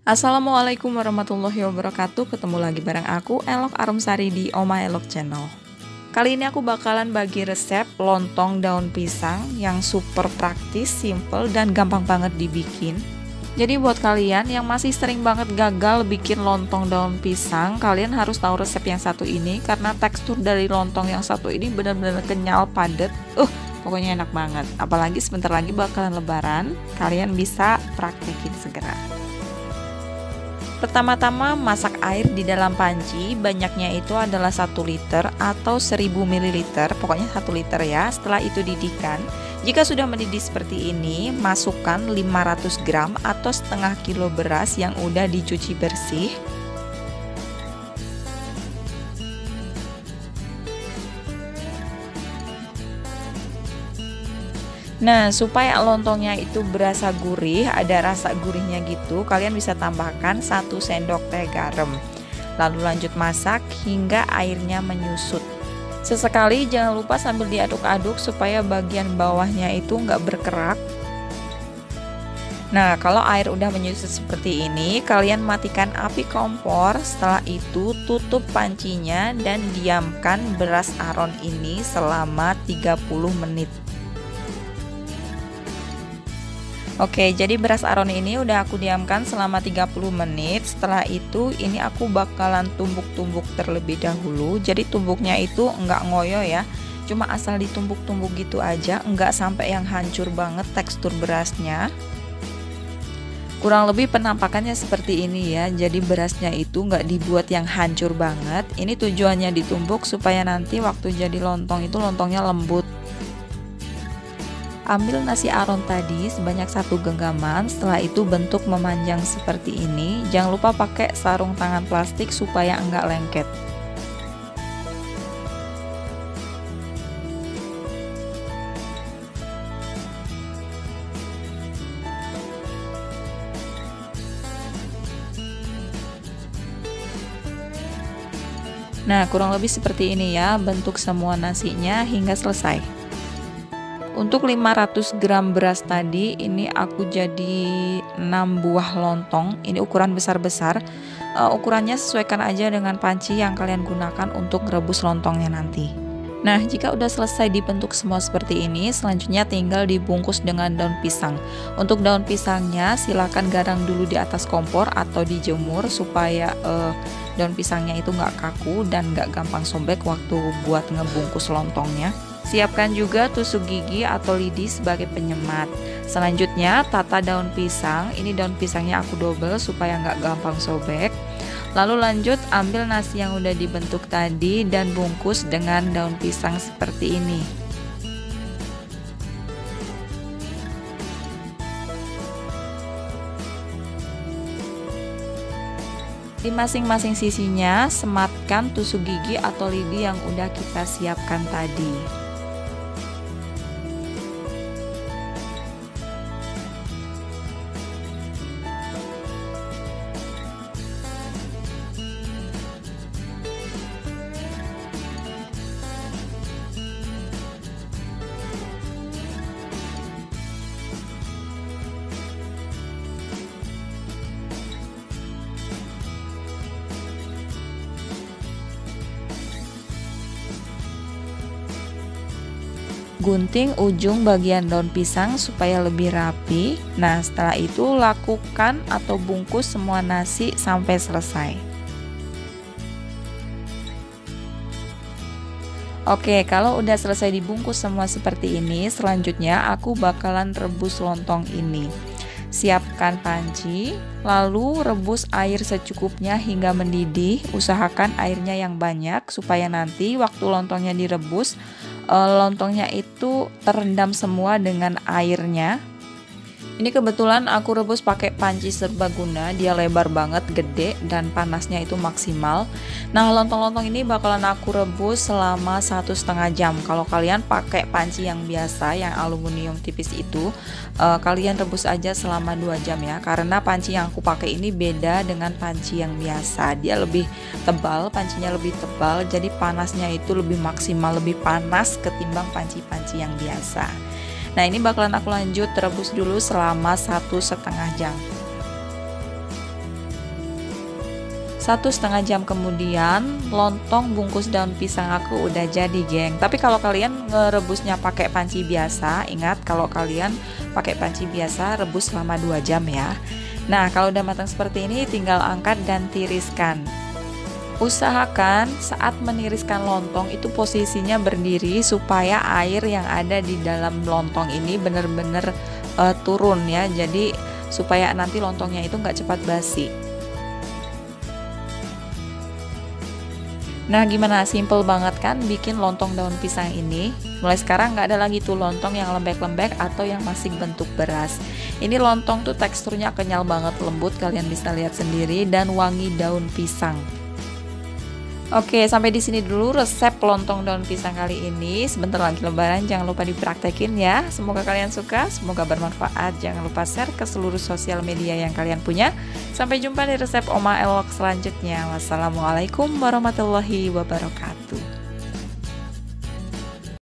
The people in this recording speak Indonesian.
Assalamualaikum warahmatullahi wabarakatuh. Ketemu lagi bareng aku, Elok Arumsari di Oma Elok Channel. Kali ini aku bakalan bagi resep lontong daun pisang yang super praktis, simple, dan gampang banget dibikin. Jadi buat kalian yang masih sering banget gagal bikin lontong daun pisang, kalian harus tahu resep yang satu ini karena tekstur dari lontong yang satu ini benar-benar kenyal, padat. Pokoknya enak banget. Apalagi sebentar lagi bakalan lebaran, kalian bisa praktekin segera. Pertama-tama masak air di dalam panci, banyaknya itu adalah 1 liter atau 1000 ml, pokoknya 1 liter ya. Setelah itu didihkan. Jika sudah mendidih seperti ini, masukkan 500 gram atau setengah kilo beras yang udah dicuci bersih. Nah, supaya lontongnya itu berasa gurih, ada rasa gurihnya gitu, kalian bisa tambahkan 1 sendok teh garam. Lalu lanjut masak hingga airnya menyusut. Sesekali jangan lupa sambil diaduk-aduk supaya bagian bawahnya itu nggak berkerak. Nah, kalau air udah menyusut seperti ini, kalian matikan api kompor. Setelah itu tutup pancinya dan diamkan beras aron ini selama 30 menit. Oke, jadi beras aron ini udah aku diamkan selama 30 menit. Setelah itu ini aku bakalan tumbuk-tumbuk terlebih dahulu. Jadi tumbuknya itu enggak ngoyo ya, cuma asal ditumbuk-tumbuk gitu aja, enggak sampai yang hancur banget tekstur berasnya. Kurang lebih penampakannya seperti ini ya. Jadi berasnya itu enggak dibuat yang hancur banget. Ini tujuannya ditumbuk supaya nanti waktu jadi lontong itu lontongnya lembut. Ambil nasi aron tadi sebanyak 1 genggaman, setelah itu bentuk memanjang seperti ini. Jangan lupa pakai sarung tangan plastik supaya enggak lengket. Nah, kurang lebih seperti ini ya bentuk semua nasinya hingga selesai. Untuk 500 gram beras tadi ini aku jadi 6 buah lontong. Ini ukuran besar-besar. Ukurannya sesuaikan aja dengan panci yang kalian gunakan untuk rebus lontongnya nanti. Nah, jika udah selesai dibentuk semua seperti ini, selanjutnya tinggal dibungkus dengan daun pisang. Untuk daun pisangnya silakan gadang dulu di atas kompor atau dijemur supaya daun pisangnya itu nggak kaku dan nggak gampang sobek waktu buat ngebungkus lontongnya. Siapkan juga tusuk gigi atau lidi sebagai penyemat. Selanjutnya tata daun pisang. Ini daun pisangnya aku double supaya nggak gampang sobek. Lalu lanjut ambil nasi yang udah dibentuk tadi dan bungkus dengan daun pisang seperti ini. Di masing-masing sisinya sematkan tusuk gigi atau lidi yang udah kita siapkan tadi. Gunting ujung bagian daun pisang supaya lebih rapi. Nah, setelah itu lakukan atau bungkus semua nasi sampai selesai. Oke, kalau udah selesai dibungkus semua seperti ini, selanjutnya aku bakalan rebus lontong ini. Siapkan panci, lalu rebus air secukupnya hingga mendidih. Usahakan airnya yang banyak supaya nanti waktu lontongnya direbus, lontongnya itu terendam semua dengan airnya. Ini kebetulan aku rebus pakai panci serbaguna, dia lebar banget, gede, dan panasnya itu maksimal. Nah, lontong-lontong ini bakalan aku rebus selama 1,5 jam. Kalau kalian pakai panci yang biasa, yang aluminium tipis itu, kalian rebus aja selama 2 jam ya. Karena panci yang aku pakai ini beda dengan panci yang biasa. Dia lebih tebal, pancinya lebih tebal, jadi panasnya itu lebih maksimal, lebih panas ketimbang panci-panci yang biasa. Nah, ini bakalan aku lanjut rebus dulu selama 1,5 jam. 1,5 jam kemudian, lontong bungkus daun pisang aku udah jadi, geng. Tapi kalau kalian ngerebusnya pakai panci biasa, ingat kalau kalian pakai panci biasa rebus selama 2 jam ya. Nah, kalau udah matang seperti ini tinggal angkat dan tiriskan. Usahakan saat meniriskan lontong itu posisinya berdiri supaya air yang ada di dalam lontong ini benar-benar turun ya. Jadi supaya nanti lontongnya itu nggak cepat basi. Nah, gimana? Simple banget kan bikin lontong daun pisang ini. Mulai sekarang nggak ada lagi tuh lontong yang lembek-lembek atau yang masih bentuk beras. Ini lontong tuh teksturnya kenyal banget, lembut, kalian bisa lihat sendiri, dan wangi daun pisang. Oke, sampai di sini dulu resep lontong daun pisang kali ini. Sebentar lagi lebaran, jangan lupa dipraktekin ya. Semoga kalian suka, semoga bermanfaat. Jangan lupa share ke seluruh sosial media yang kalian punya. Sampai jumpa di resep Oma Elok selanjutnya. Wassalamualaikum warahmatullahi wabarakatuh.